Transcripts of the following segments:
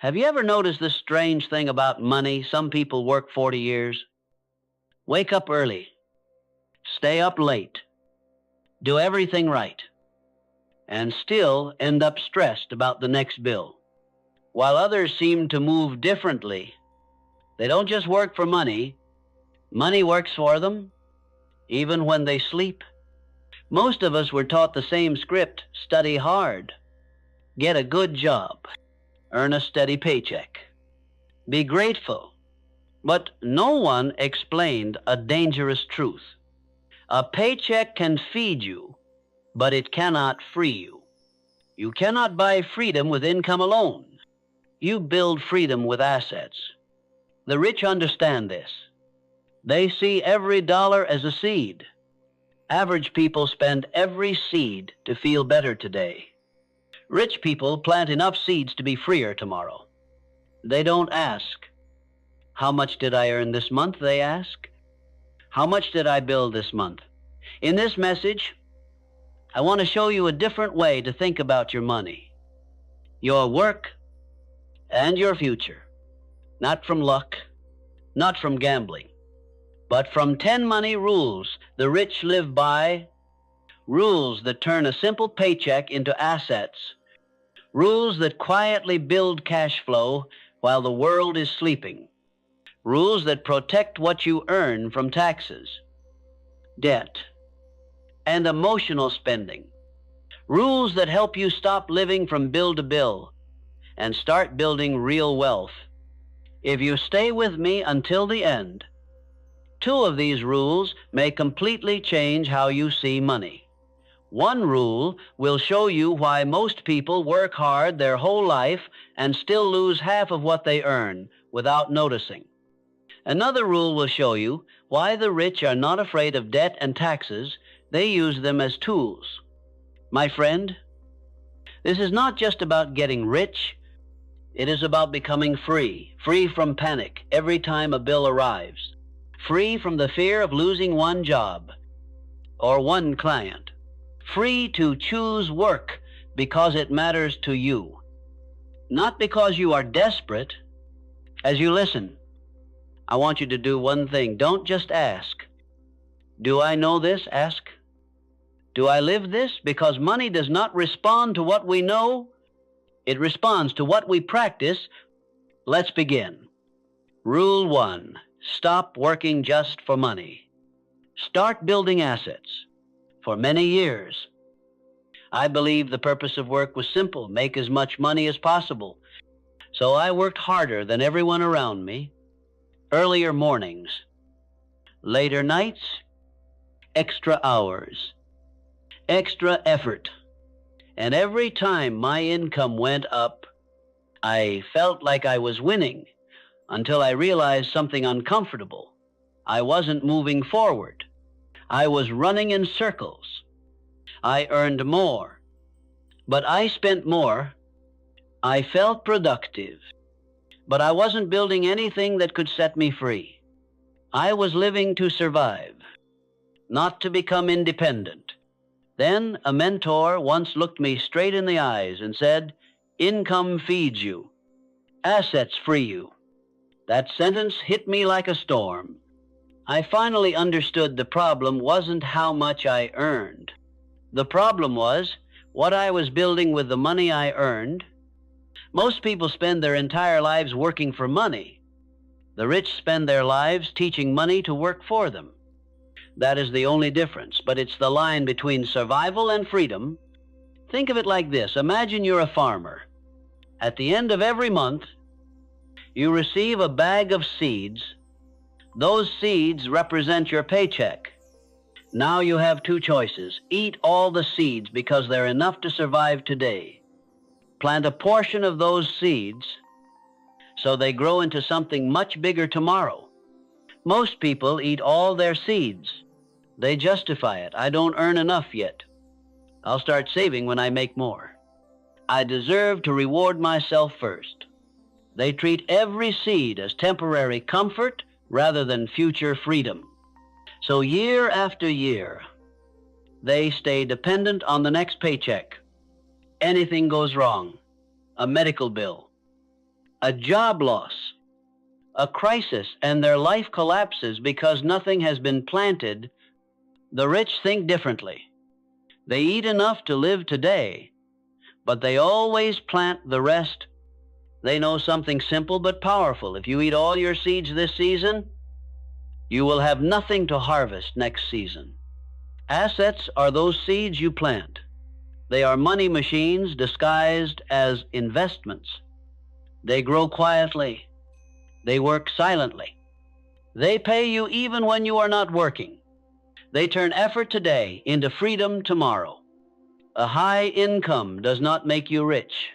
Have you ever noticed this strange thing about money? Some people work 40 years, wake up early, stay up late, do everything right, and still end up stressed about the next bill. While others seem to move differently, they don't just work for money, money works for them, even when they sleep. Most of us were taught the same script: study hard, get a good job, earn a steady paycheck, be grateful. But no one explained a dangerous truth. A paycheck can feed you, but it cannot free you. You cannot buy freedom with income alone. You build freedom with assets. The rich understand this. They see every dollar as a seed. Average people spend every seed to feel better today. Rich people plant enough seeds to be freer tomorrow. They don't ask, "How much did I earn this month?" They ask, "How much did I build this month?" In this message, I want to show you a different way to think about your money, your work, and your future. Not from luck, not from gambling, but from 10 money rules the rich live by, rules that turn a simple paycheck into assets, rules that quietly build cash flow while the world is sleeping, rules that protect what you earn from taxes, debt, and emotional spending, rules that help you stop living from bill to bill and start building real wealth. If you stay with me until the end, 2 of these rules may completely change how you see money. One rule will show you why most people work hard their whole life and still lose half of what they earn without noticing. Another rule will show you why the rich are not afraid of debt and taxes. They use them as tools. My friend, this is not just about getting rich. It is about becoming free, free from panic every time a bill arrives, free from the fear of losing one job or one client, free to choose work because it matters to you, not because you are desperate. As you listen, I want you to do one thing. Don't just ask, "Do I know this?" Ask, "Do I live this?" Because money does not respond to what we know. It responds to what we practice. Let's begin. Rule 1, stop working just for money. Start building assets. For many years, I believed the purpose of work was simple: make as much money as possible. So I worked harder than everyone around me. Earlier mornings, later nights, extra hours, extra effort. And every time my income went up, I felt like I was winning, until I realized something uncomfortable. I wasn't moving forward. I was running in circles. I earned more, but I spent more. I felt productive, but I wasn't building anything that could set me free. I was living to survive, not to become independent. Then a mentor once looked me straight in the eyes and said, "Income feeds you. Assets free you." That sentence hit me like a storm. I finally understood the problem wasn't how much I earned. The problem was what I was building with the money I earned. Most people spend their entire lives working for money. The rich spend their lives teaching money to work for them. That is the only difference, but it's the line between survival and freedom. Think of it like this. Imagine you're a farmer. At the end of every month, you receive a bag of seeds. Those seeds represent your paycheck. Now you have 2 choices. Eat all the seeds because they're enough to survive today. Plant a portion of those seeds so they grow into something much bigger tomorrow. Most people eat all their seeds. They justify it. "I don't earn enough yet. I'll start saving when I make more. I deserve to reward myself first." They treat every seed as temporary comfort rather than future freedom. So year after year, they stay dependent on the next paycheck. Anything goes wrong: a medical bill, a job loss, a crisis, and their life collapses because nothing has been planted, the rich think differently. They eat enough to live today, but they always plant the rest. They know something simple but powerful. If you eat all your seeds this season, you will have nothing to harvest next season. Assets are those seeds you plant. They are money machines disguised as investments. They grow quietly. They work silently. They pay you even when you are not working. They turn effort today into freedom tomorrow. A high income does not make you rich.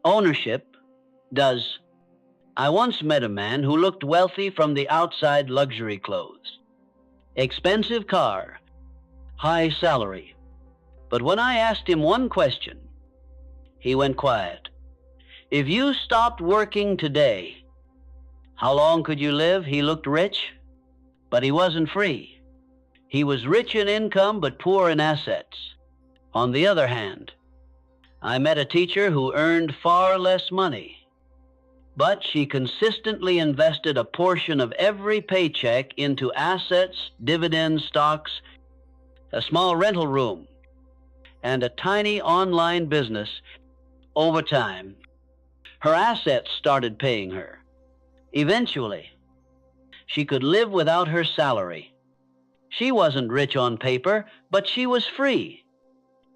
Ownership does. I once met a man who looked wealthy from the outside: luxury clothes, expensive car, high salary. But when I asked him one question, he went quiet. If you stopped working today, how long could you live? He looked rich, but he wasn't free. He was rich in income, but poor in assets. On the other hand, I met a teacher who earned far less money, but she consistently invested a portion of every paycheck into assets, dividends, stocks, a small rental room, and a tiny online business. Over time, her assets started paying her. Eventually, she could live without her salary. She wasn't rich on paper, but she was free.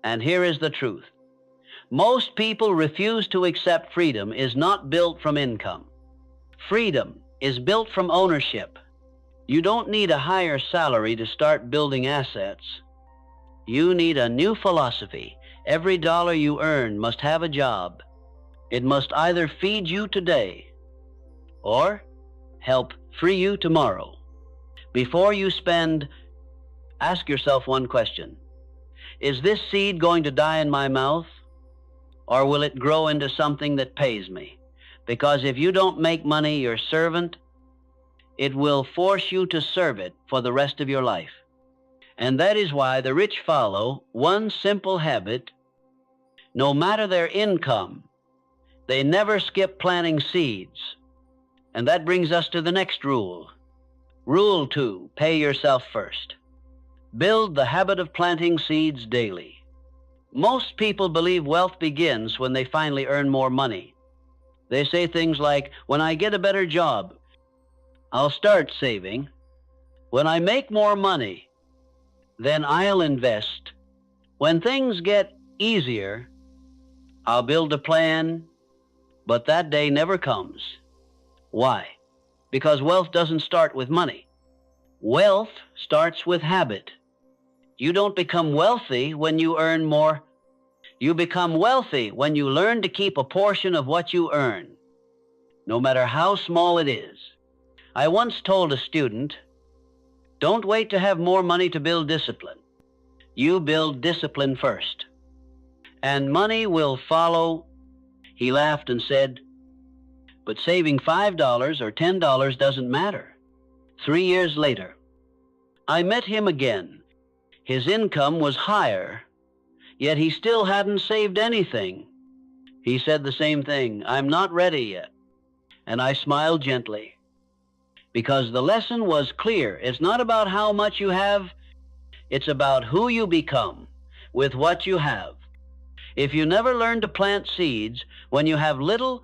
And here is the truth. Most people refuse to accept freedom is not built from income. Freedom is built from ownership. You don't need a higher salary to start building assets. You need a new philosophy. Every dollar you earn must have a job. It must either feed you today or help free you tomorrow. Before you spend, ask yourself one question. Is this seed going to die in my mouth, or will it grow into something that pays me? Because if you don't make money your servant, it will force you to serve it for the rest of your life. And that is why the rich follow one simple habit. No matter their income, they never skip planting seeds. And that brings us to the next rule. Rule 2, pay yourself first. Build the habit of planting seeds daily. Most people believe wealth begins when they finally earn more money. They say things like, when I get a better job, I'll start saving. When I make more money, then I'll invest. When things get easier, I'll build a plan, but that day never comes. Why? Because wealth doesn't start with money. Wealth starts with habit. You don't become wealthy when you earn more. You become wealthy when you learn to keep a portion of what you earn, no matter how small it is. I once told a student, don't wait to have more money to build discipline. You build discipline first, and money will follow. He laughed and said, but saving $5 or $10 doesn't matter. 3 years later, I met him again. His income was higher, yet he still hadn't saved anything. He said the same thing, I'm not ready yet. And I smiled gently, because the lesson was clear. It's not about how much you have, it's about who you become with what you have. If you never learn to plant seeds when you have little,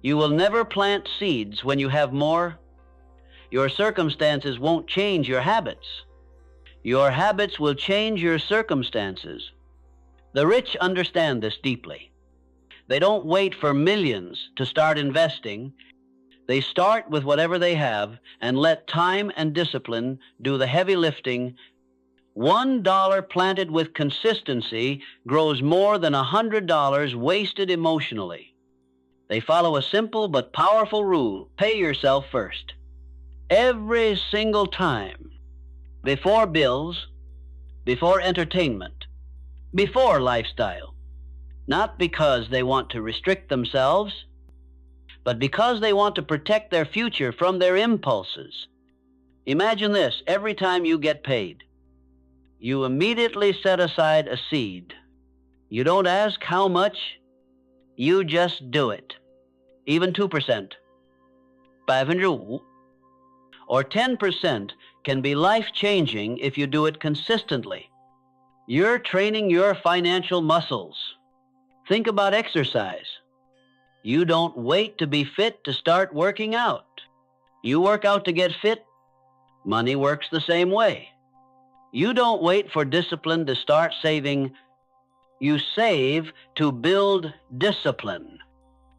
you will never plant seeds when you have more. Your circumstances won't change your habits. Your habits will change your circumstances. The rich understand this deeply. They don't wait for millions to start investing. They start with whatever they have and let time and discipline do the heavy lifting. $1 planted with consistency grows more than $100 wasted emotionally. They follow a simple but powerful rule. Pay yourself first. Every single time. Before bills, before entertainment, before lifestyle. Not because they want to restrict themselves, but because they want to protect their future from their impulses. Imagine this, every time you get paid, you immediately set aside a seed. You don't ask how much, you just do it. even 2%. 5%. Or 10% can be life-changing if you do it consistently. You're training your financial muscles. Think about exercise. You don't wait to be fit to start working out. You work out to get fit. Money works the same way. You don't wait for discipline to start saving. You save to build discipline.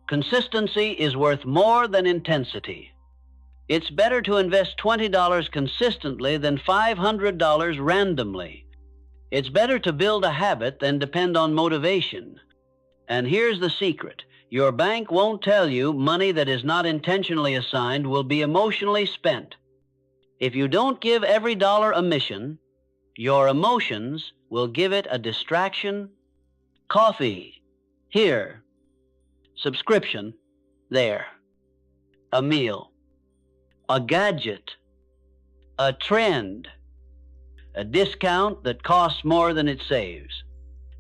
Consistency is worth more than intensity. It's better to invest $20 consistently than $500 randomly. It's better to build a habit than depend on motivation. And here's the secret. Your bank won't tell you money that is not intentionally assigned will be emotionally spent. If you don't give every dollar a mission, your emotions will give it a distraction. Coffee, here. Subscription, there. A meal, a gadget, a trend, a discount that costs more than it saves,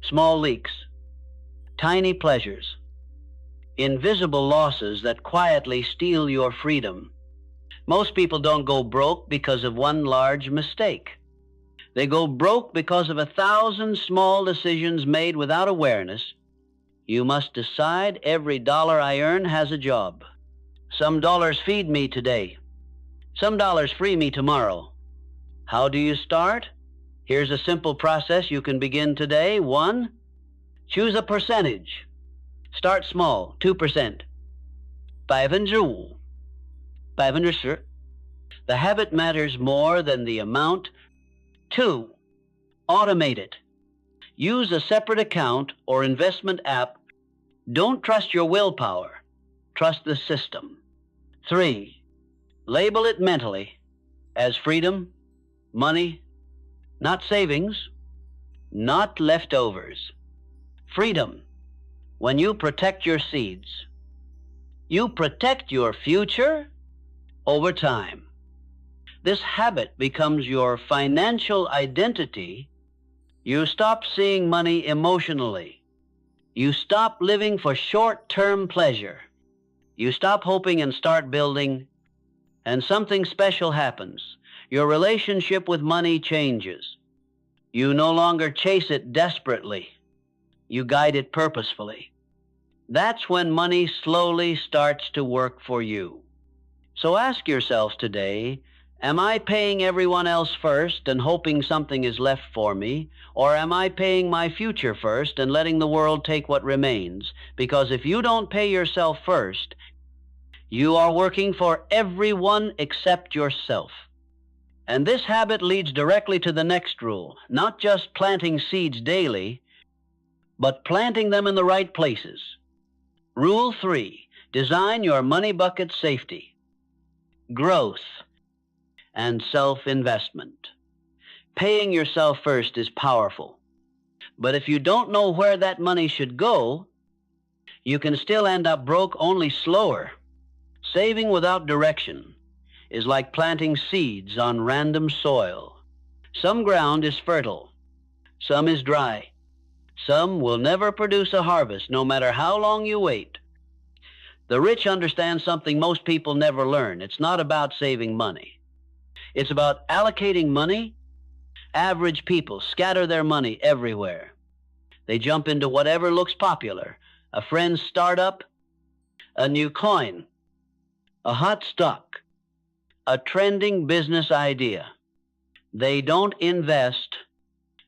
small leaks, tiny pleasures, invisible losses that quietly steal your freedom. Most people don't go broke because of one large mistake. They go broke because of 1,000 small decisions made without awareness. You must decide every dollar I earn has a job. Some dollars feed me today. Some dollars free me tomorrow. How do you start? Here's a simple process you can begin today. 1, choose a percentage. Start small, 2%. 5%. 5%. The habit matters more than the amount. 2, automate it. Use a separate account or investment app. Don't trust your willpower. Trust the system. 3, label it mentally as freedom, money, not savings, not leftovers. Freedom. When you protect your seeds, you protect your future over time. This habit becomes your financial identity. You stop seeing money emotionally. You stop living for short-term pleasure. You stop hoping and start building, and something special happens. Your relationship with money changes. You no longer chase it desperately. You guide it purposefully. That's when money slowly starts to work for you. So ask yourselves today, am I paying everyone else first and hoping something is left for me? Or am I paying my future first and letting the world take what remains? Because if you don't pay yourself first, you are working for everyone except yourself. And this habit leads directly to the next rule, not just planting seeds daily, but planting them in the right places. Rule 3, design your money bucket safety, growth, and self-investment. Paying yourself first is powerful. But if you don't know where that money should go, you can still end up broke, only slower. Saving without direction is like planting seeds on random soil. Some ground is fertile, some is dry. Some will never produce a harvest, no matter how long you wait. The rich understand something most people never learn. It's not about saving money. It's about allocating money. Average people scatter their money everywhere. They jump into whatever looks popular, a friend's startup, a new coin, a hot stock, a trending business idea. They don't invest.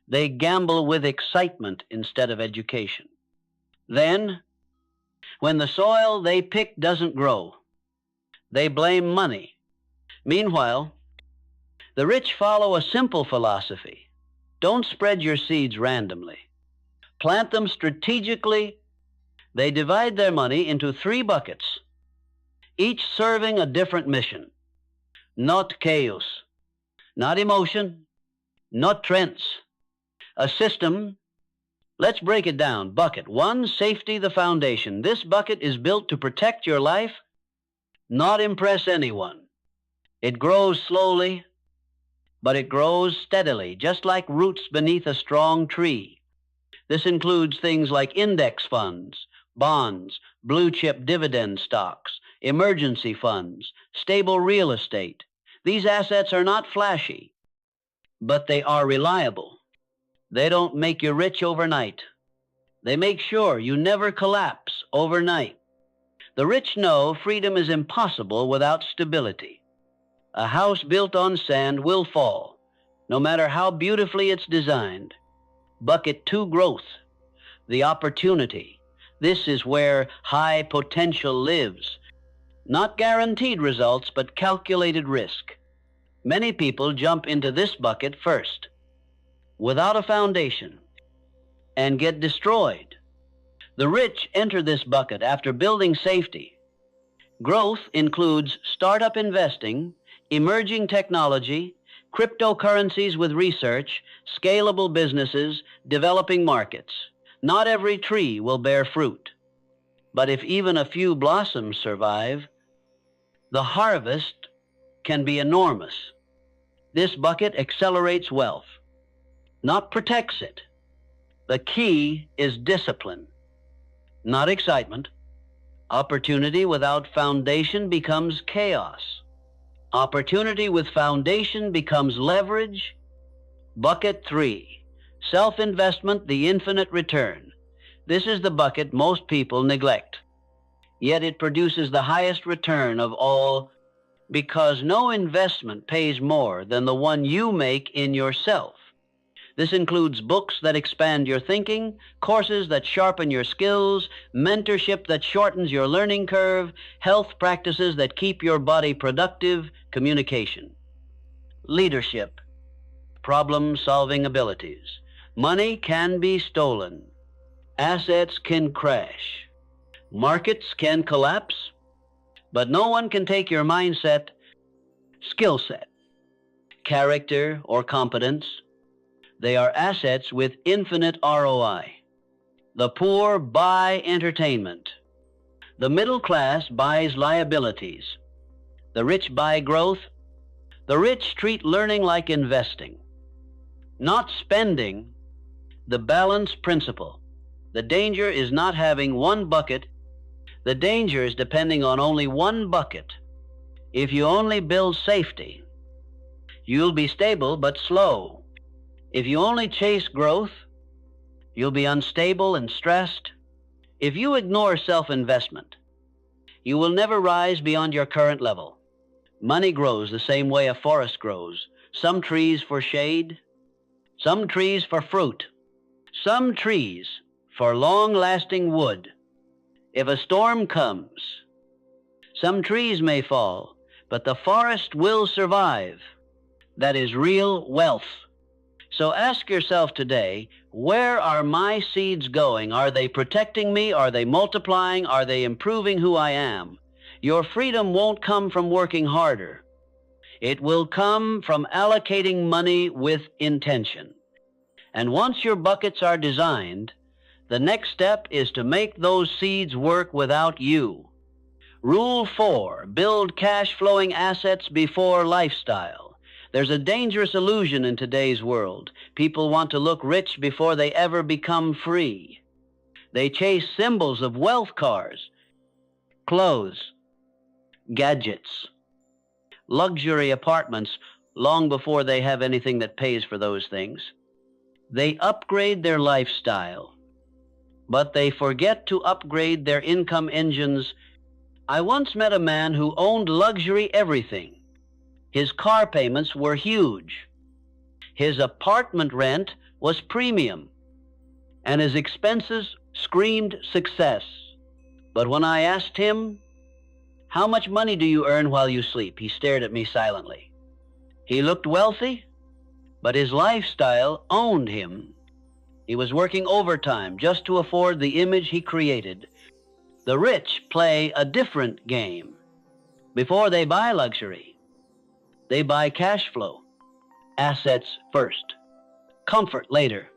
They gamble with excitement instead of education. Then, when the soil they pick doesn't grow, they blame money. Meanwhile, the rich follow a simple philosophy. Don't spread your seeds randomly. Plant them strategically. They divide their money into 3 buckets, each serving a different mission. Not chaos, not emotion, not trends. A system. Let's break it down. Bucket 1, safety, the foundation. This bucket is built to protect your life, not impress anyone. It grows slowly, but it grows steadily, just like roots beneath a strong tree. This includes things like index funds, bonds, blue chip dividend stocks, emergency funds, stable real estate. These assets are not flashy, but they are reliable. They don't make you rich overnight. They make sure you never collapse overnight. The rich know freedom is impossible without stability. A house built on sand will fall, no matter how beautifully it's designed. Bucket 2, growth, the opportunity. This is where high potential lives. Not guaranteed results, but calculated risk. Many people jump into this bucket first, without a foundation, and get destroyed. The rich enter this bucket after building safety. Growth includes startup investing, emerging technology, cryptocurrencies with research, scalable businesses, developing markets. Not every tree will bear fruit, but if even a few blossoms survive, the harvest can be enormous. This bucket accelerates wealth, not protects it. The key is discipline, not excitement. Opportunity without foundation becomes chaos. Opportunity with foundation becomes leverage. Bucket 3, self-investment, the infinite return. This is the bucket most people neglect, yet it produces the highest return of all, because no investment pays more than the one you make in yourself. This includes books that expand your thinking, courses that sharpen your skills, mentorship that shortens your learning curve, health practices that keep your body productive, communication, leadership, problem-solving abilities. Money can be stolen. Assets can crash. Markets can collapse. But no one can take your mindset, skill set, character, or competence. They are assets with infinite ROI. The poor buy entertainment. The middle class buys liabilities. The rich buy growth. The rich treat learning like investing, not spending. The balance principle. The danger is not having one bucket. The danger is depending on only one bucket. If you only build safety, you'll be stable but slow. If you only chase growth, you'll be unstable and stressed. If you ignore self-investment, you will never rise beyond your current level. Money grows the same way a forest grows. Some trees for shade, some trees for fruit, some trees for long-lasting wood. If a storm comes, some trees may fall, but the forest will survive. That is real wealth. So ask yourself today, where are my seeds going? Are they protecting me? Are they multiplying? Are they improving who I am? Your freedom won't come from working harder. It will come from allocating money with intention. And once your buckets are designed, the next step is to make those seeds work without you. Rule 4, build cash-flowing assets before lifestyle. There's a dangerous illusion in today's world. People want to look rich before they ever become free. They chase symbols of wealth: cars, clothes, gadgets, luxury apartments long before they have anything that pays for those things. They upgrade their lifestyle, but they forget to upgrade their income engines. I once met a man who owned luxury everything. His car payments were huge. His apartment rent was premium, and his expenses screamed success. But when I asked him, "How much money do you earn while you sleep?" he stared at me silently. He looked wealthy, but his lifestyle owned him. He was working overtime just to afford the image he created. The rich play a different game. Before they buy luxury, they buy cash flow. Assets first, comfort later.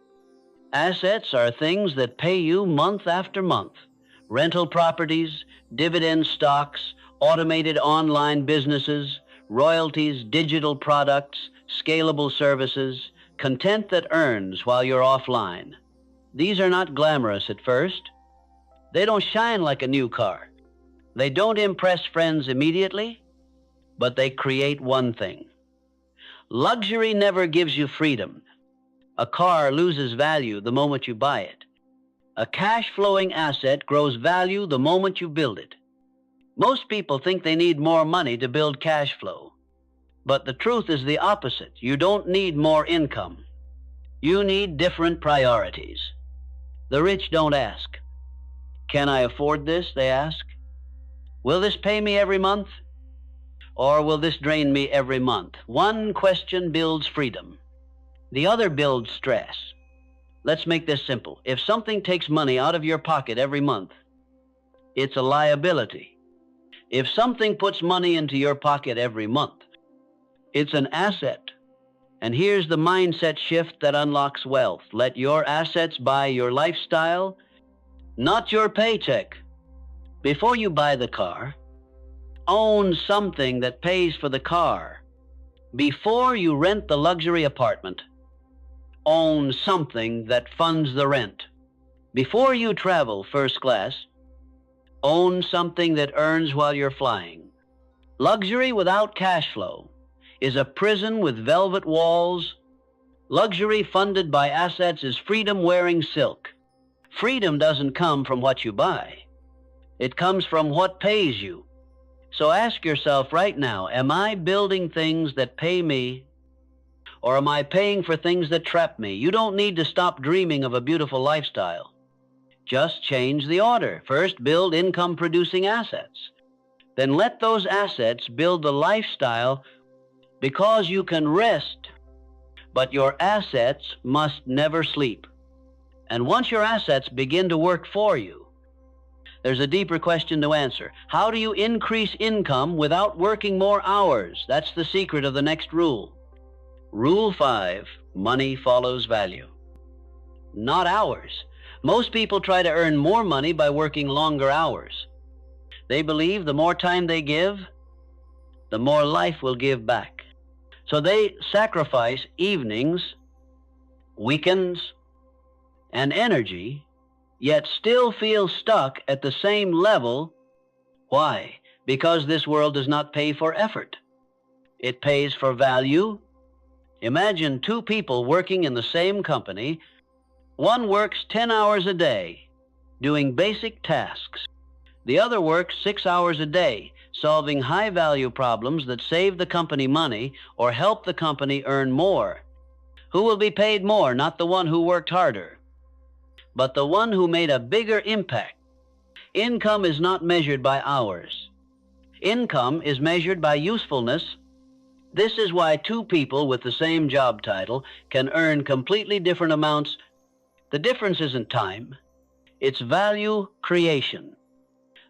Assets are things that pay you month after month. Rental properties, dividend stocks, automated online businesses, royalties, digital products, scalable services, content that earns while you're offline. These are not glamorous at first. They don't shine like a new car. They don't impress friends immediately, but they create one thing. Luxury never gives you freedom. A car loses value the moment you buy it. A cash-flowing asset grows value the moment you build it. Most people think they need more money to build cash flow. But the truth is the opposite. You don't need more income. You need different priorities. The rich don't ask, "Can I afford this?" They ask, "Will this pay me every month? Or will this drain me every month?" One question builds freedom. The other builds stress. Let's make this simple. If something takes money out of your pocket every month, it's a liability. If something puts money into your pocket every month, it's an asset. And here's the mindset shift that unlocks wealth. Let your assets buy your lifestyle, not your paycheck. Before you buy the car, own something that pays for the car. Before you rent the luxury apartment, own something that funds the rent. Before you travel first class, own something that earns while you're flying. Luxury without cash flow is a prison with velvet walls. Luxury funded by assets is freedom wearing silk. Freedom doesn't come from what you buy. It comes from what pays you. So ask yourself right now, am I building things that pay me, or am I paying for things that trap me? You don't need to stop dreaming of a beautiful lifestyle. Just change the order. First, build income-producing assets. Then let those assets build the lifestyle, because you can rest, but your assets must never sleep. And once your assets begin to work for you, there's a deeper question to answer. How do you increase income without working more hours? That's the secret of the next rule. Rule 5, money follows value. Not hours. Most people try to earn more money by working longer hours. They believe the more time they give, the more life will give back. So they sacrifice evenings, weekends, and energy, yet still feel stuck at the same level. Why? Because this world does not pay for effort. It pays for value. Imagine two people working in the same company. One works 10 hours a day doing basic tasks. The other works 6 hours a day solving high-value problems that save the company money or help the company earn more. Who will be paid more? Not the one who worked harder, but the one who made a bigger impact. Income is not measured by hours. Income is measured by usefulness. This is why two people with the same job title can earn completely different amounts. The difference isn't time, it's value creation.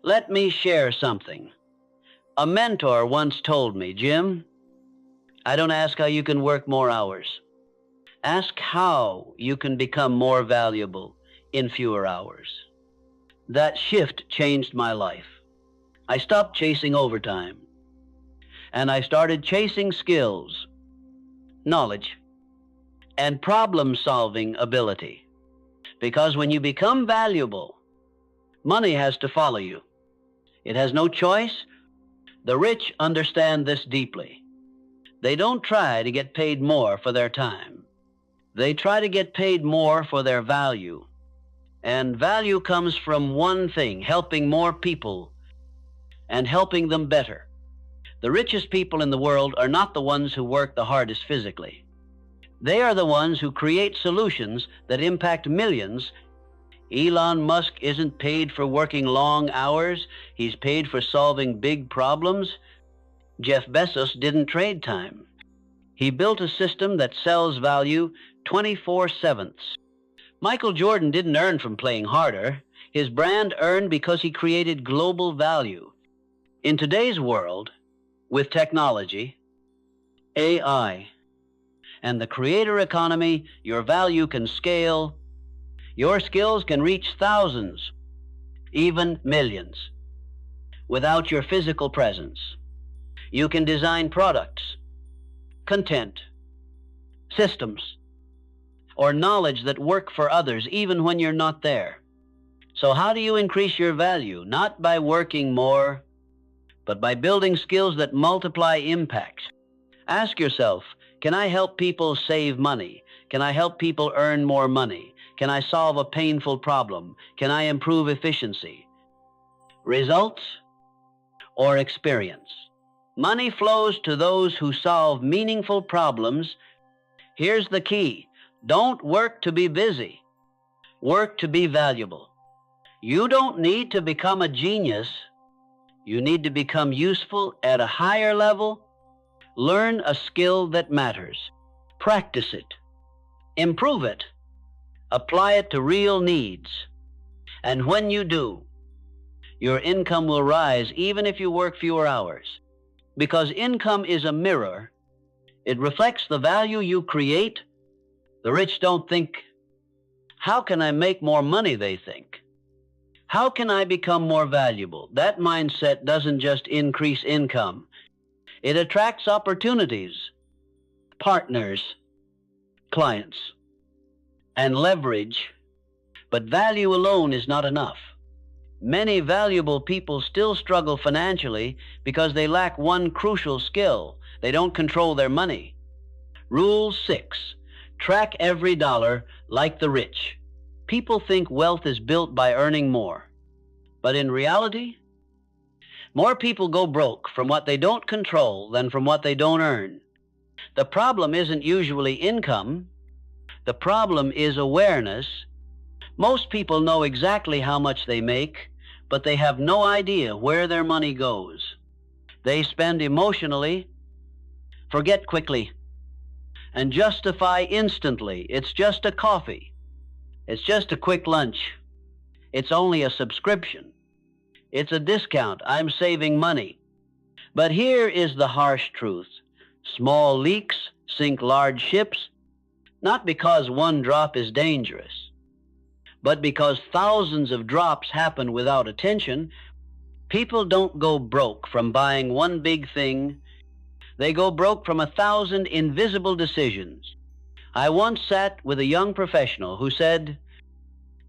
Let me share something. A mentor once told me, "Jim, I don't ask how you can work more hours. Ask how you can become more valuable in fewer hours." That shift changed my life. I stopped chasing overtime, and I started chasing skills, knowledge, and problem-solving ability. Because when you become valuable, money has to follow you. It has no choice. The rich understand this deeply. They don't try to get paid more for their time. They try to get paid more for their value. And value comes from one thing: helping more people and helping them better. The richest people in the world are not the ones who work the hardest physically. They are the ones who create solutions that impact millions. Elon Musk isn't paid for working long hours. He's paid for solving big problems. Jeff Bezos didn't trade time. He built a system that sells value 24/7. Michael Jordan didn't earn from playing harder. His brand earned because he created global value. In today's world, with technology, AI, and the creator economy, your value can scale. Your skills can reach thousands, even millions, without your physical presence. You can design products, content, systems, or knowledge that work for others even when you're not there. So how do you increase your value? Not by working more, but by building skills that multiply impact. Ask yourself, can I help people save money? Can I help people earn more money? Can I solve a painful problem? Can I improve efficiency? Results or experience? Money flows to those who solve meaningful problems. Here's the key. Don't work to be busy. Work to be valuable. You don't need to become a genius. You need to become useful at a higher level. Learn a skill that matters. Practice it. Improve it. Apply it to real needs. And when you do, your income will rise even if you work fewer hours. Because income is a mirror. It reflects the value you create. The rich don't think, how can I make more money, they think. How can I become more valuable? That mindset doesn't just increase income. It attracts opportunities, partners, clients, and leverage. But value alone is not enough. Many valuable people still struggle financially because they lack one crucial skill. They don't control their money. Rule 6. Track every dollar like the rich. People think wealth is built by earning more. But in reality, more people go broke from what they don't control than from what they don't earn. The problem isn't usually income. The problem is awareness. Most people know exactly how much they make, but they have no idea where their money goes. They spend emotionally, forget quickly, and justify instantly. It's just a coffee. It's just a quick lunch. It's only a subscription. It's a discount. I'm saving money. But here is the harsh truth. Small leaks sink large ships, not because one drop is dangerous, but because thousands of drops happen without attention. People don't go broke from buying one big thing. They go broke from 1,000 invisible decisions. I once sat with a young professional who said,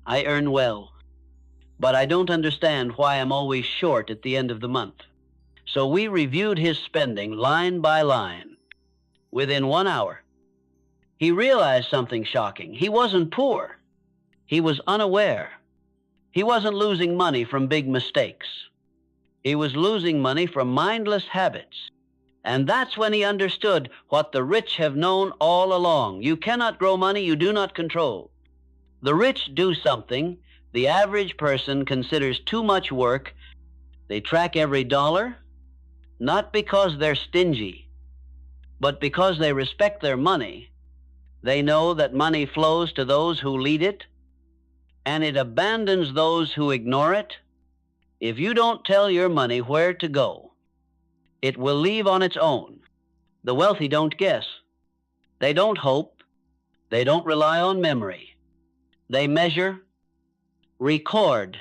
I earn well, but I don't understand why I'm always short at the end of the month. So we reviewed his spending line by line. Within 1 hour, he realized something shocking. He wasn't poor. He was unaware. He wasn't losing money from big mistakes. He was losing money from mindless habits. And that's when he understood what the rich have known all along. You cannot grow money you do not control. The rich do something the average person considers too much work. They track every dollar, not because they're stingy, but because they respect their money. They know that money flows to those who lead it, and it abandons those who ignore it. If you don't tell your money where to go, it will leave on its own. The wealthy don't guess. They don't hope. They don't rely on memory. They measure, record,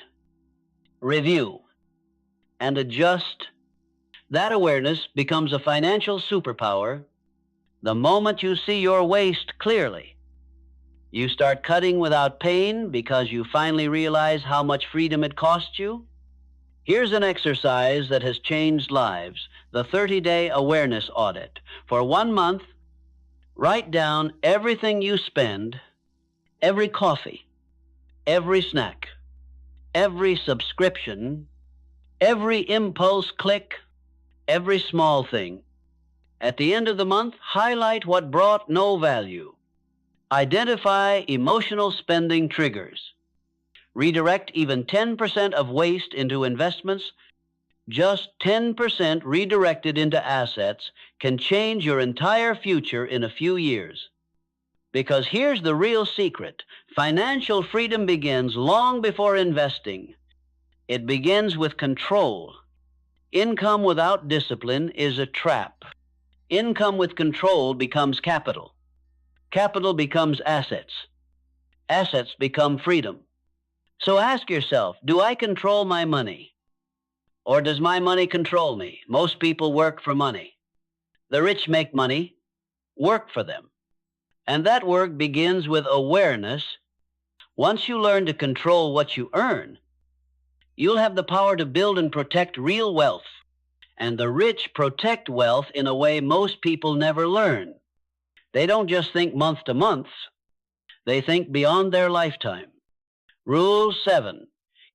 review, and adjust. That awareness becomes a financial superpower the moment you see your waste clearly. You start cutting without pain because you finally realize how much freedom it costs you. Here's an exercise that has changed lives, the 30-day awareness audit. For 1 month, write down everything you spend, every coffee, every snack, every subscription, every impulse click, every small thing. At the end of the month, highlight what brought no value. Identify emotional spending triggers. Redirect even 10% of waste into investments. Just 10% redirected into assets can change your entire future in a few years. Because here's the real secret. Financial freedom begins long before investing. It begins with control. Income without discipline is a trap. Income with control becomes capital. Capital becomes assets. Assets become freedom. So ask yourself, do I control my money? Or does my money control me? Most people work for money. The rich make money, work for them. And that work begins with awareness. Once you learn to control what you earn, you'll have the power to build and protect real wealth. And the rich protect wealth in a way most people never learn. They don't just think month to month, they think beyond their lifetime. Rule 7.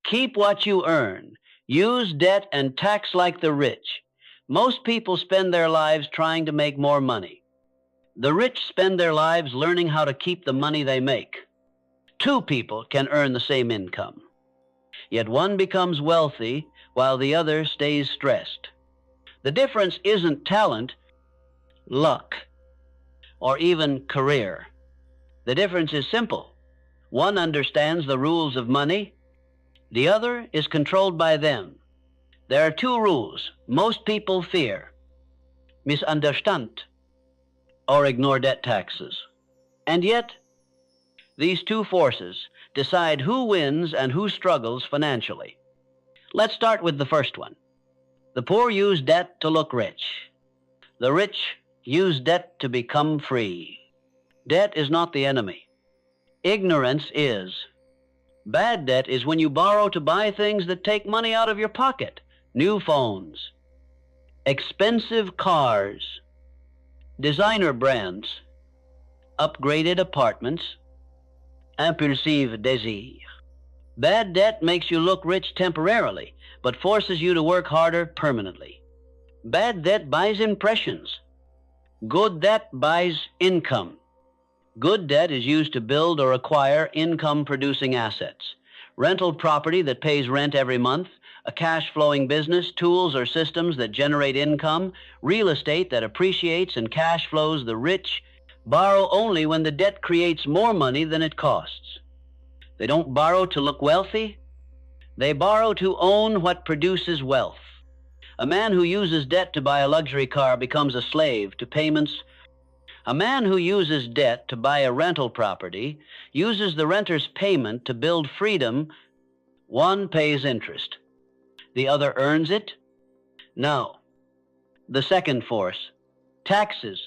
Keep what you earn. Use debt and tax like the rich. Most people spend their lives trying to make more money. The rich spend their lives learning how to keep the money they make. Two people can earn the same income, yet one becomes wealthy while the other stays stressed. The difference isn't talent, luck, or even career. The difference is simple. One understands the rules of money, the other is controlled by them. There are two rules most people fear: misunderstand or ignore debt taxes. And yet, these two forces decide who wins and who struggles financially. Let's start with the first one. The poor use debt to look rich. The rich use debt to become free. Debt is not the enemy. Ignorance is. Bad debt is when you borrow to buy things that take money out of your pocket. New phones, expensive cars, designer brands, upgraded apartments, impulsive désir. Bad debt makes you look rich temporarily, but forces you to work harder permanently. Bad debt buys impressions. Good debt buys income. Good debt is used to build or acquire income-producing assets. Rental property that pays rent every month, a cash-flowing business, tools or systems that generate income, real estate that appreciates and cash flows. The rich borrow only when the debt creates more money than it costs. They don't borrow to look wealthy. They borrow to own what produces wealth. A man who uses debt to buy a luxury car becomes a slave to payments. A man who uses debt to buy a rental property uses the renter's payment to build freedom. One pays interest. The other earns it? No. The second force, taxes.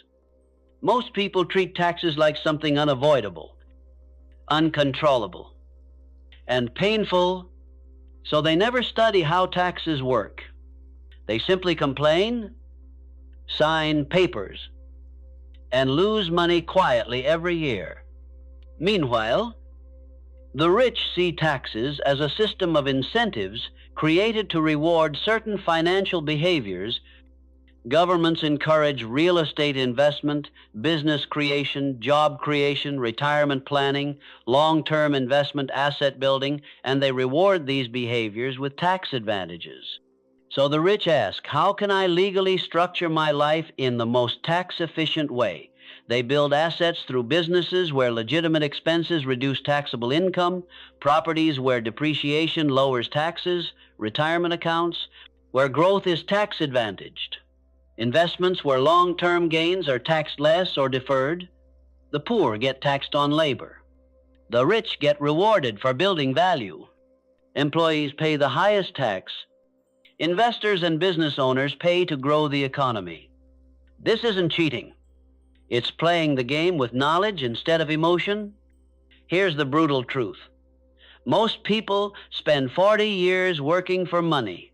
Most people treat taxes like something unavoidable, uncontrollable, and painful, so they never study how taxes work. They simply complain, sign papers, and lose money quietly every year. Meanwhile, the rich see taxes as a system of incentives created to reward certain financial behaviors. Governments encourage real estate investment, business creation, job creation, retirement planning, long-term investment, asset building, and they reward these behaviors with tax advantages. So the rich ask, how can I legally structure my life in the most tax-efficient way? They build assets through businesses where legitimate expenses reduce taxable income, properties where depreciation lowers taxes, retirement accounts where growth is tax-advantaged, investments where long-term gains are taxed less or deferred. The poor get taxed on labor. The rich get rewarded for building value. Employees pay the highest tax. Investors and business owners pay to grow the economy. This isn't cheating. It's playing the game with knowledge instead of emotion. Here's the brutal truth. Most people spend 40 years working for money,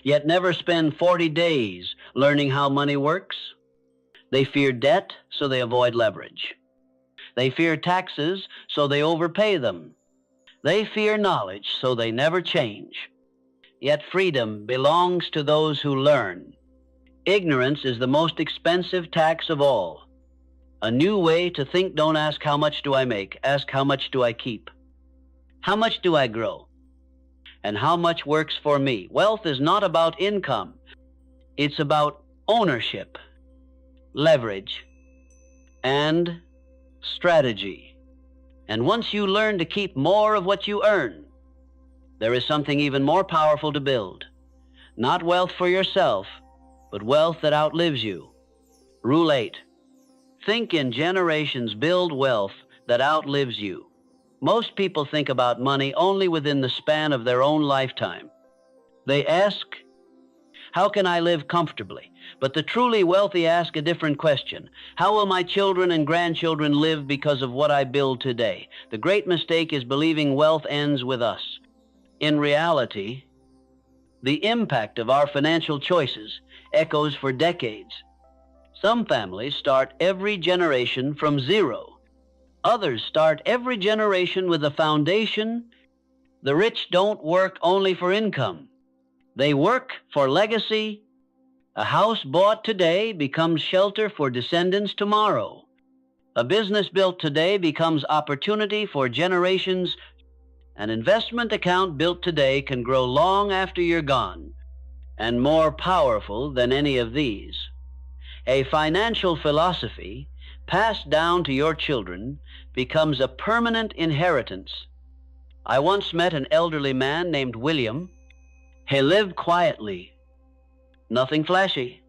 yet never spend 40 days learning how money works. They fear debt, so they avoid leverage. They fear taxes, so they overpay them. They fear knowledge, so they never change. Yet freedom belongs to those who learn. Ignorance is the most expensive tax of all. A new way to think: don't ask how much do I make, ask how much do I keep. How much do I grow? And how much works for me? Wealth is not about income. It's about ownership, leverage, and strategy. And once you learn to keep more of what you earn, there is something even more powerful to build. Not wealth for yourself, but wealth that outlives you. Rule 8. Think in generations, build wealth that outlives you. Most people think about money only within the span of their own lifetime. They ask, how can I live comfortably? But the truly wealthy ask a different question. How will my children and grandchildren live because of what I build today? The great mistake is believing wealth ends with us. In reality, the impact of our financial choices echoes for decades. Some families start every generation from zero. Others start every generation with a foundation. The rich don't work only for income. They work for legacy. A house bought today becomes shelter for descendants tomorrow. A business built today becomes opportunity for generations. An investment account built today can grow long after you're gone, and more powerful than any of these. A financial philosophy passed down to your children becomes a permanent inheritance. I once met an elderly man named William. He lived quietly, nothing flashy,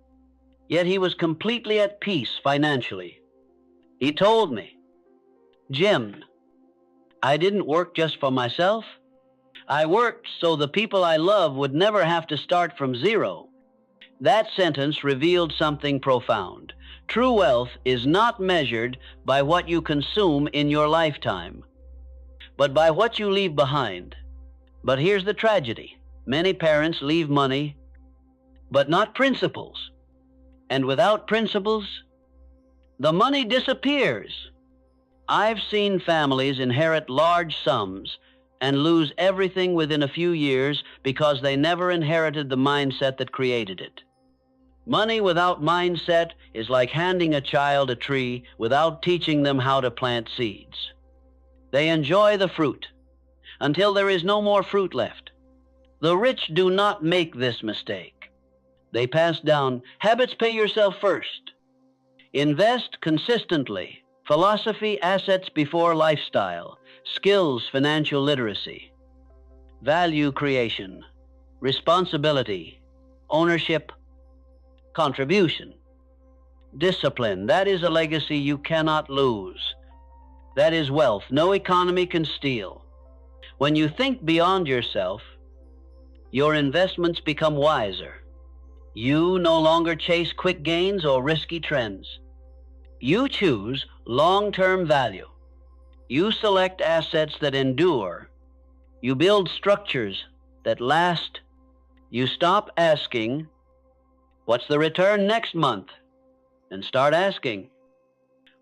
yet he was completely at peace financially. He told me, "Jim, I didn't work just for myself. I worked so the people I love would never have to start from zero." That sentence revealed something profound. True wealth is not measured by what you consume in your lifetime, but by what you leave behind. But here's the tragedy. Many parents leave money, but not principles. And without principles, the money disappears. I've seen families inherit large sums and lose everything within a few years because they never inherited the mindset that created it. Money without mindset is like handing a child a tree without teaching them how to plant seeds. They enjoy the fruit until there is no more fruit left. The rich do not make this mistake. They pass down habits. Pay yourself first. Invest consistently. Philosophy, assets before lifestyle. Skills, financial literacy. Value creation. Responsibility. Ownership. Contribution. Discipline. That is a legacy you cannot lose. That is wealth no economy can steal. When you think beyond yourself, your investments become wiser. You no longer chase quick gains or risky trends. You choose long-term value. You select assets that endure. You build structures that last. You stop asking, "What's the return next month?" and start asking,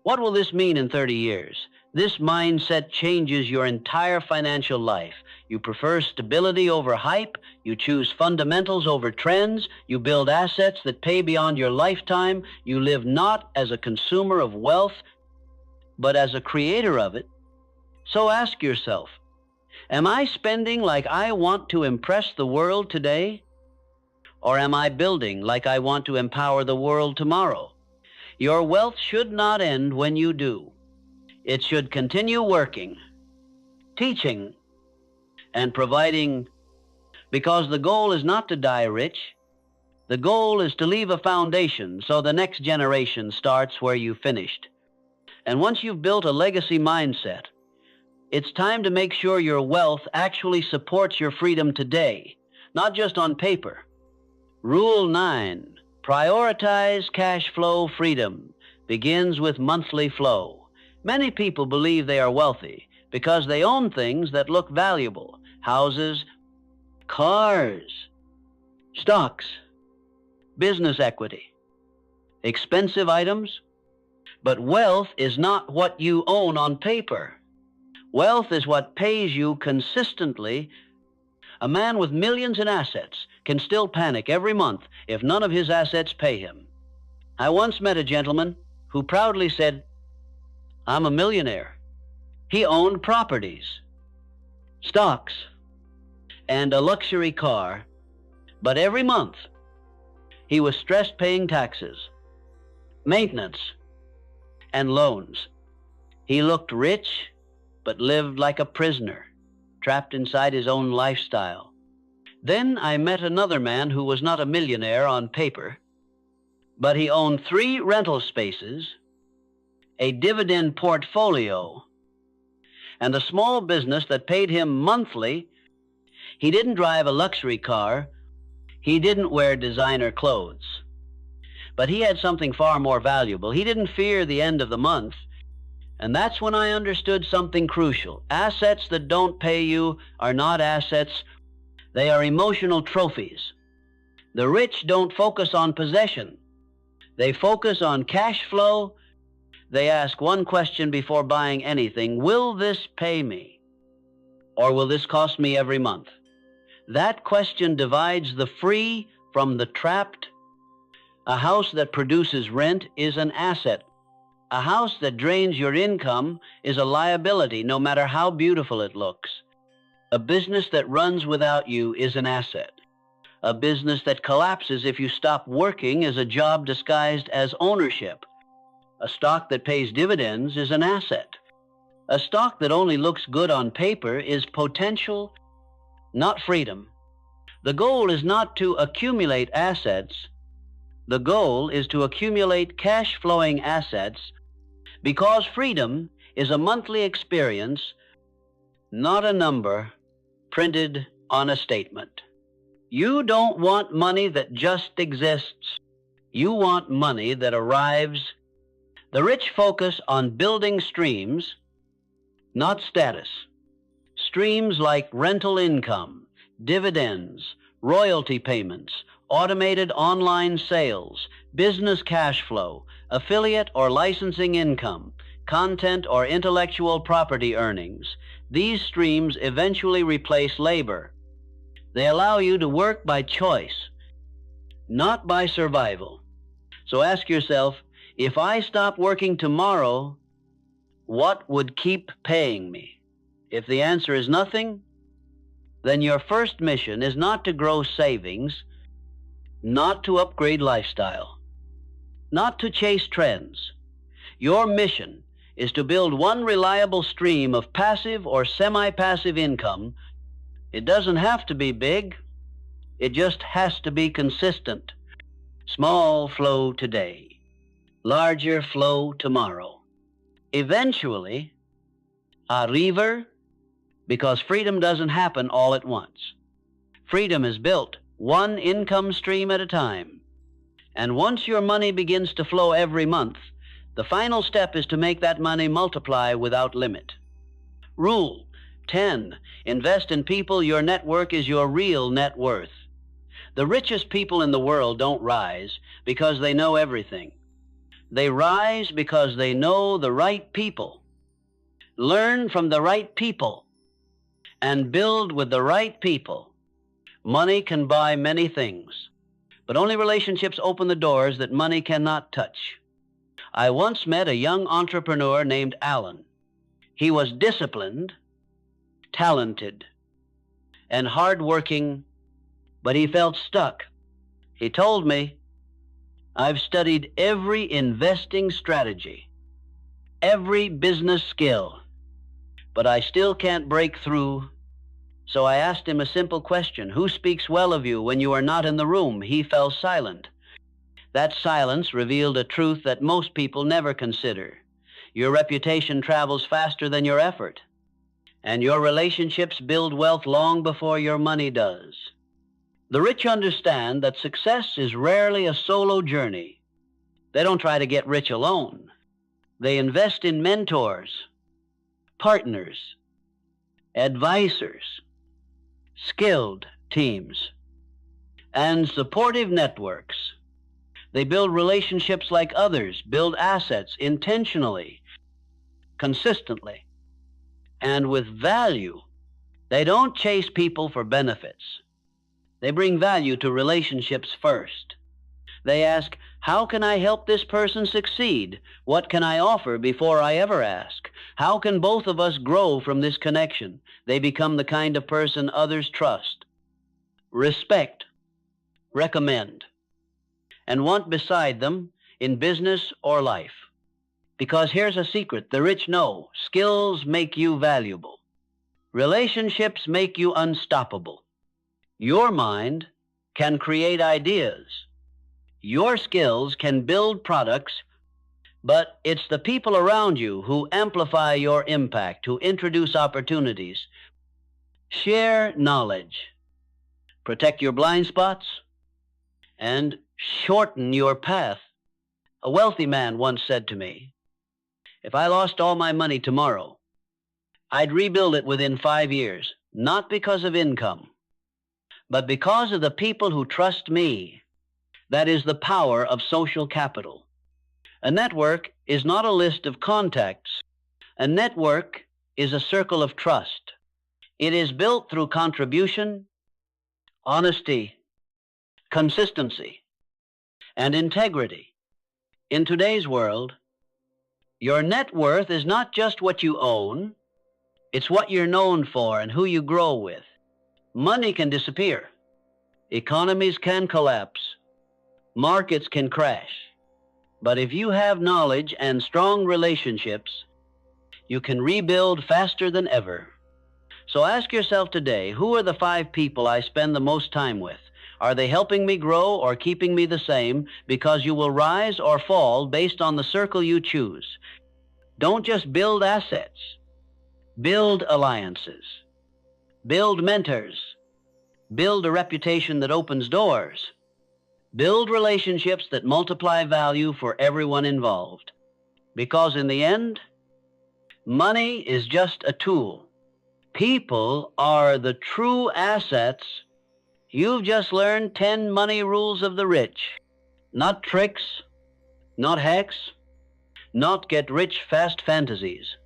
"What will this mean in 30 years?" This mindset changes your entire financial life. You prefer stability over hype. You choose fundamentals over trends. You build assets that pay beyond your lifetime. You live not as a consumer of wealth, but as a creator of it. So ask yourself, am I spending like I want to impress the world today? Or am I building like I want to empower the world tomorrow? Your wealth should not end when you do. It should continue working, teaching, and providing, because the goal is not to die rich. The goal is to leave a foundation so the next generation starts where you finished. And once you've built a legacy mindset, it's time to make sure your wealth actually supports your freedom today, not just on paper. Rule 9, prioritize cash flow freedom, begins with monthly flow. Many people believe they are wealthy because they own things that look valuable: houses, cars, stocks, business equity, expensive items. But wealth is not what you own on paper. Wealth is what pays you consistently. A man with millions in assets can still panic every month if none of his assets pay him. I once met a gentleman who proudly said, "I'm a millionaire." He owned properties, stocks, and a luxury car, but every month he was stressed paying taxes, maintenance, and loans. He looked rich, but lived like a prisoner, trapped inside his own lifestyle. Then I met another man who was not a millionaire on paper, but he owned 3 rental spaces, a dividend portfolio, and a small business that paid him monthly. He didn't drive a luxury car. He didn't wear designer clothes. But he had something far more valuable. He didn't fear the end of the month. And that's when I understood something crucial. Assets that don't pay you are not assets. They are emotional trophies. The rich don't focus on possession. They focus on cash flow. They ask one question before buying anything: will this pay me? Or will this cost me every month? That question divides the free from the trapped. A house that produces rent is an asset. A house that drains your income is a liability, no matter how beautiful it looks. A business that runs without you is an asset. A business that collapses if you stop working is a job disguised as ownership. A stock that pays dividends is an asset. A stock that only looks good on paper is potential, not freedom. The goal is not to accumulate assets. The goal is to accumulate cash-flowing assets, because freedom is a monthly experience, not a number printed on a statement. You don't want money that just exists. You want money that arrives. The rich focus on building streams, not status. Streams like rental income, dividends, royalty payments, automated online sales, business cash flow, affiliate or licensing income, content or intellectual property earnings. These streams eventually replace labor. They allow you to work by choice, not by survival. So ask yourself, if I stop working tomorrow, what would keep paying me? If the answer is nothing, then your first mission is not to grow savings, not to upgrade lifestyle, not to chase trends. Your mission is to build one reliable stream of passive or semi-passive income. It doesn't have to be big. It just has to be consistent. Small flow today, larger flow tomorrow. Eventually, a river, because freedom doesn't happen all at once. Freedom is built one income stream at a time. And once your money begins to flow every month, the final step is to make that money multiply without limit. Rule 10. Invest in people. Your network is your real net worth. The richest people in the world don't rise because they know everything. They rise because they know the right people, learn from the right people, and build with the right people. Money can buy many things, but only relationships open the doors that money cannot touch. I once met a young entrepreneur named Alan. He was disciplined, talented, and hardworking, but he felt stuck. He told me, "I've studied every investing strategy, every business skill, but I still can't break through." So I asked him a simple question: who speaks well of you when you are not in the room? He fell silent. That silence revealed a truth that most people never consider. Your reputation travels faster than your effort, and your relationships build wealth long before your money does. The rich understand that success is rarely a solo journey. They don't try to get rich alone. They invest in mentors, partners, advisors, skilled teams, and supportive networks. They build relationships like others, build assets intentionally, consistently, and with value. They don't chase people for benefits. They bring value to relationships first. They ask, how can I help this person succeed? What can I offer before I ever ask? How can both of us grow from this connection? They become the kind of person others trust, respect, recommend, and want beside them in business or life. Because here's a secret the rich know: skills make you valuable. Relationships make you unstoppable. Your mind can create ideas. Your skills can build products, but it's the people around you who amplify your impact, who introduce opportunities. Share knowledge, protect your blind spots, and shorten your path. A wealthy man once said to me, "If I lost all my money tomorrow, I'd rebuild it within 5 years, not because of income, but because of the people who trust me." That is the power of social capital. A network is not a list of contacts. A network is a circle of trust. It is built through contribution, honesty, consistency, and integrity. In today's world, your net worth is not just what you own, it's what you're known for and who you grow with. Money can disappear. Economies can collapse. Markets can crash. But if you have knowledge and strong relationships, you can rebuild faster than ever. So ask yourself today, who are the 5 people I spend the most time with? Are they helping me grow or keeping me the same? Because you will rise or fall based on the circle you choose. Don't just build assets. Build alliances. Build mentors. Build a reputation that opens doors. Build relationships that multiply value for everyone involved. Because in the end, money is just a tool. People are the true assets. You've just learned 10 money rules of the rich. Not tricks, not hacks, not get-rich-fast fantasies.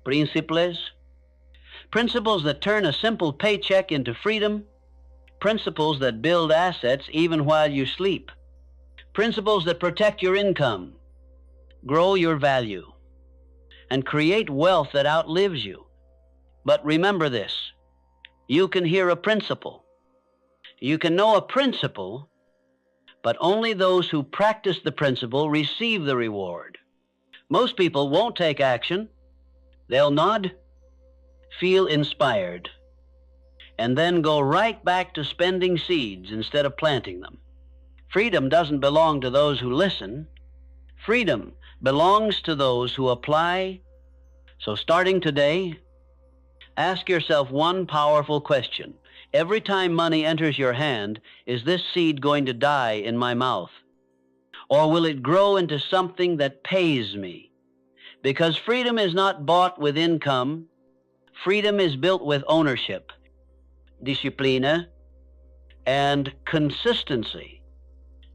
Principles. Principles that turn a simple paycheck into freedom. Principles that build assets even while you sleep. Principles that protect your income, grow your value, and create wealth that outlives you. But remember this, you can hear a principle. You can know a principle, but only those who practice the principle receive the reward. Most people won't take action. They'll nod, feel inspired, and then go right back to spending seeds instead of planting them. Freedom doesn't belong to those who listen. Freedom belongs to those who apply. So starting today, ask yourself one powerful question. Every time money enters your hand, is this seed going to die in my mouth? Or will it grow into something that pays me? Because freedom is not bought with income. Freedom is built with ownership, disciplina, and consistency.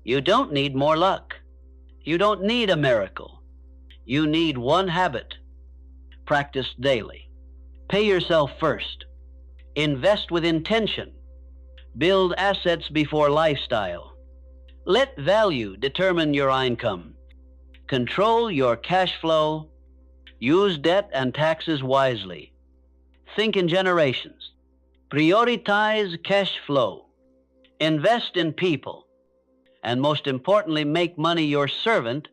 You don't need more luck. You don't need a miracle. You need one habit. Practice daily. Pay yourself first. Invest with intention. Build assets before lifestyle. Let value determine your income. Control your cash flow. Use debt and taxes wisely. Think in generations. Prioritize cash flow. Invest in people. And most importantly, make money your servant,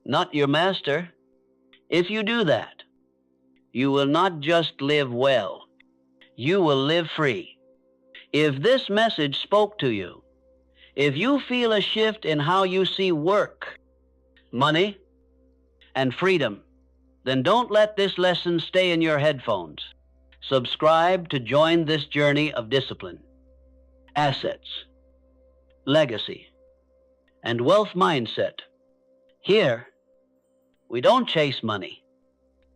not your master. If you do that, you will not just live well, you will live free. If this message spoke to you, if you feel a shift in how you see work, money, and freedom, then don't let this lesson stay in your headphones. Subscribe to join this journey of discipline, assets, legacy, and wealth mindset. Here, we don't chase money.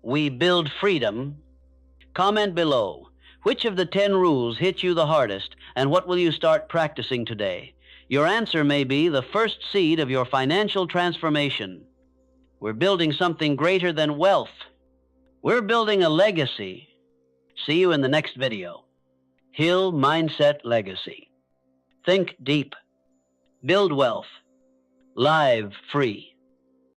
We build freedom. Comment below, which of the 10 rules hit you the hardest, and what will you start practicing today? Your answer may be the first seed of your financial transformation. We're building something greater than wealth. We're building a legacy. See you in the next video. Hill Mindset Legacy. Think deep. Build wealth. Live free.